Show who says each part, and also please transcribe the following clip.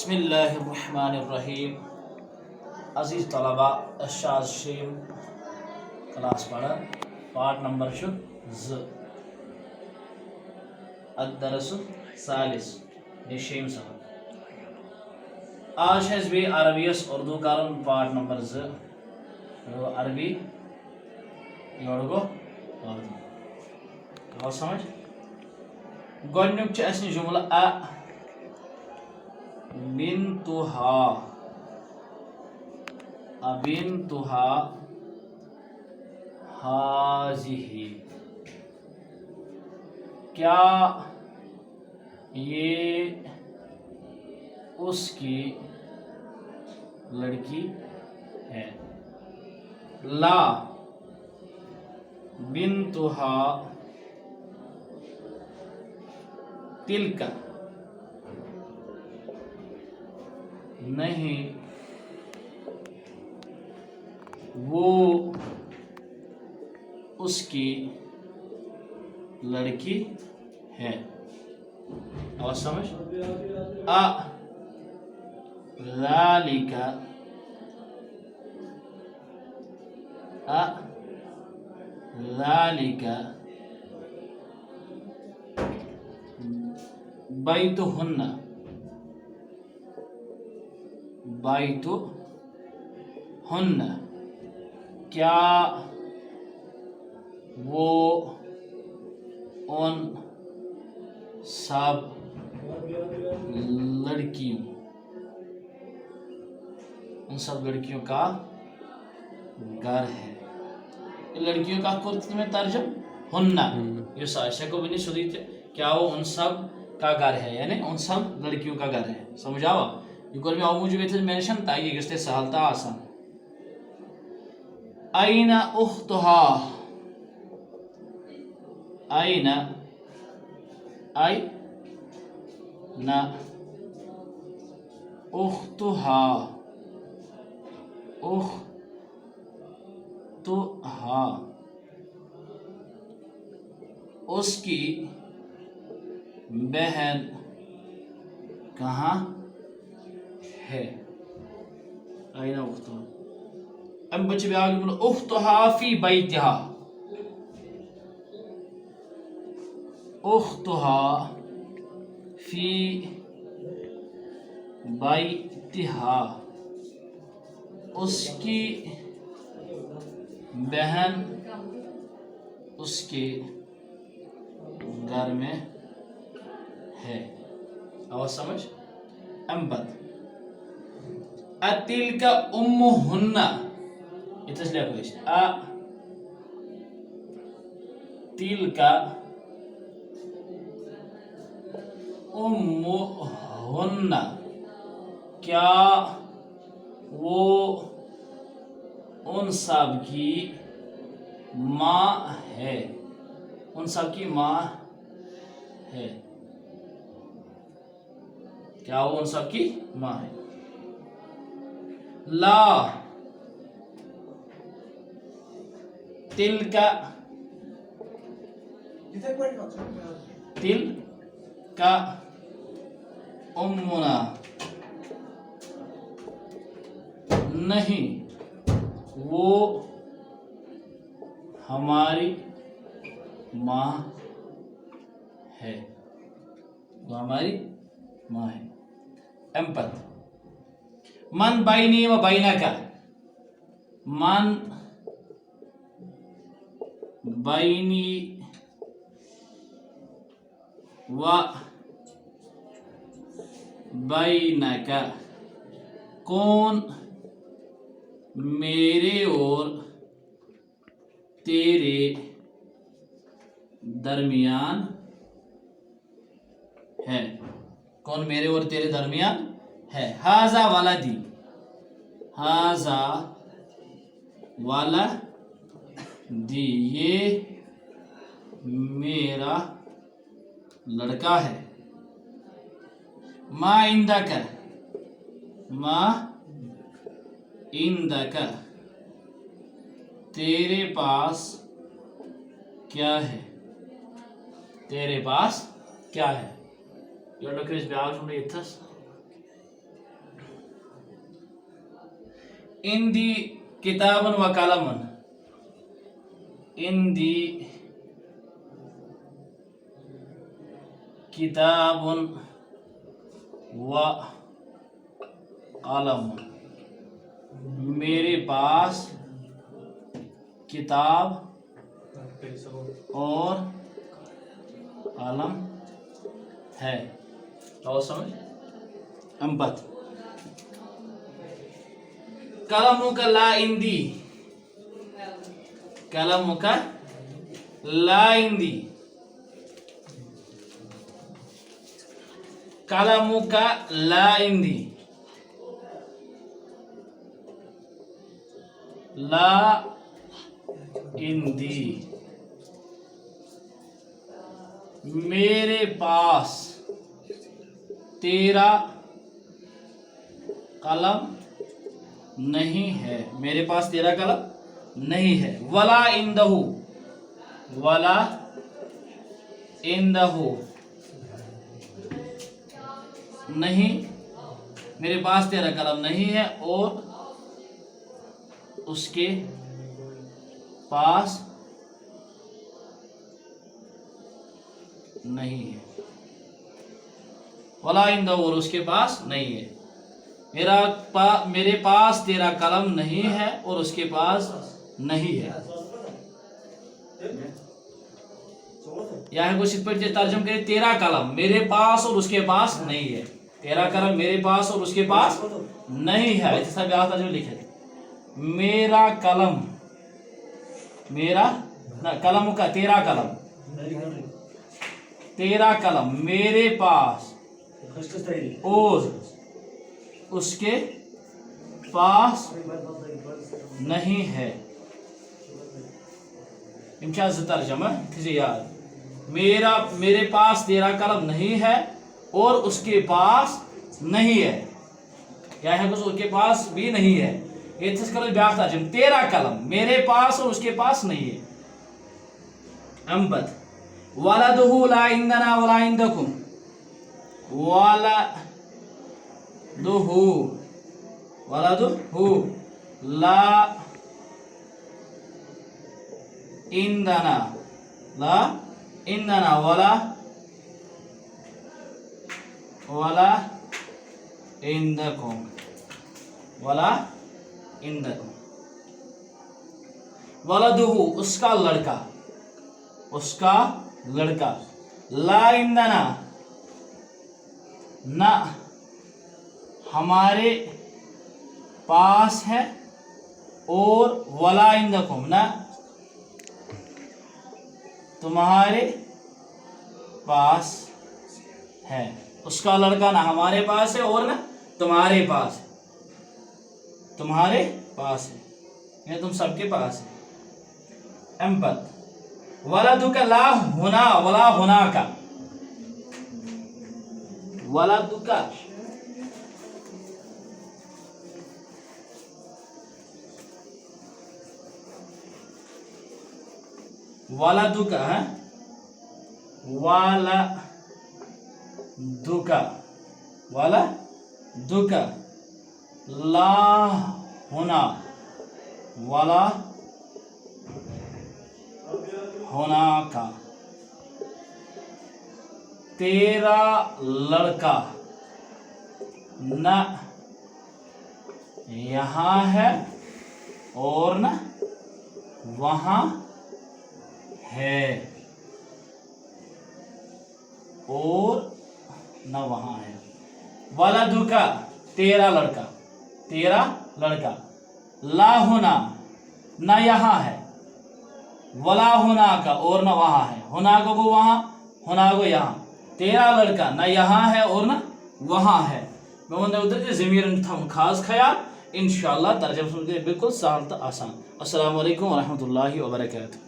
Speaker 1: بسم اللہ الرحمن الرحیم. عزیز طلبہ اشاز شیم کلاس پڑھان پارٹ نمبر ز الدرس الثالث شیم سبق. آج ہے بھی عربی اردو کرن پارٹ نمبر عربی یور گو اردو سمجھ. گۄڈنیُک چھُ اَسہِ جملہ بنتها هذه. کیا یہ اس کی لڑکی ہے؟ لا بنتها تلک. نہیں وہ اس کی لڑکی ہے. آواز سمجھ. ذالک بیتہن کیا وہ ان سب لڑکیوں کا گھر ہے. لڑکیوں کا میں ترجم ہننا یس ہیکو ونی سیودے کیا وہ ان سب کا گھر ہے یعنی ان سب لڑکیوں کا گھر ہے. سمجھ آوا. یہ کور میں او موجود مینشن تاکہ یہ گژھِ سہل تہٕ آسان. این اختها این اختها اس کی بہن کہاں ہے؟ این اختها. ام بچے بیاکھ جملہ اختها فی بیتها. اختها فی بیتها اس کی بہن اس کے گھر میں ہے. آواز سمجھ. ام پت اتلک امہن اتس لکھو اس اتلک امہن کیا وہ ان سب کی ماں ہے. ان سب کی ماں ہے. کیا وہ ان سب کی ماں ہے؟ لا تلک امنا نہیں وہ ہماری ماں ہے. وہ ہماری ماں ہے. امپت من بینی و بینک. من بینی و بینک کون میرے اور تیرے درمیان ہے. کون میرے اور تیرے درمیان ہے. ھذا ولدی. ھذا ولدی یہ میرا لڑکا ہے. ما عندک تیرے پاس کیا ہے. تیرے پاس کیا ہے. یہ لکھو اس بیاکھ جملہ اتھس عندي كتاب وقلم. عندي كتاب وقلم. میرے پاس کتاب اور قلم ہے. اور سمجھ امبت قلمك لا عندي. قلمك لا عندي. قلمك لا عندي. لا عندي. میرے پاس تیرا قلم نہیں ہے. میرے پاس تیرا قلم نہیں ہے. ولا عندہ. ولا عندہ نہیں. میرے پاس تیرا قلم نہیں ہے اور اس کے پاس نہیں ہے. ولا عندہ اور اس کے پاس نہیں ہے. میرے پاس تیرا قلم نہیں ہے اور اس کے پاس نہیں ہے. یہاں کچھ اس پر ترجم کرے تیرا قلم میرے پاس اور اس کے پاس نہیں ہے. تیرا قلم میرے پاس اور اس کے پاس نہیں ہے. ایسا بیاہ ترجمہ لکھے میرا قلم. میرا قلم کا تیرا قلم. تیرا قلم میرے پاس اور اس کے پاس نہیں ہے. امتیاز ترجمہ تھے یاد. میرے پاس تیرا قلم نہیں ہے اور اس کے پاس نہیں ہے. کیا ہے اس کے پاس بھی نہیں ہے. یہ بیاہ ترجمہ تیرا قلم میرے پاس اور اس کے پاس نہیں ہے. امبت ولدہ لا عندنا ولا عندکم. ولدہ لا عندنا. لا عندنا ولا عندکم. ولا عندکم. ولدہ اس کا لڑکا. اس کا لڑکا. لا عندنا نہ ہمارے پاس ہے اور ولا عندکم نہ تمہارے پاس ہے. اس کا لڑکا نہ ہمارے پاس ہے اور نہ تمہارے پاس ہے. تمہارے پاس ہے یہ تم سب کے پاس ہے. امپت ولدک لا ہونا ولا ہونا کا. ولدک ولدک ولدک لا ہونا ولا ہونا کا. تیرا لڑکا نہ یہاں ہے اور نہ وہاں ہے. اور نہ وہاں ہے. ولدک تیرا لڑکا. تیرا لڑکا. لا ہونا نہ یہاں ہے. ولا ہونا کا اور نہ وہاں ہے. ہونا کو وہاں ہونا کو یہاں. تیرا لڑکا نہ یہاں ہے اور نہ وہاں ہے. میں ون ادھر ضمیر تھم خاص خیال. انشاءاللہ ترجمہ سمجھ بالکل سہل تو آسان. السلام علیکم ورحمۃ اللہ وبرکاتہ.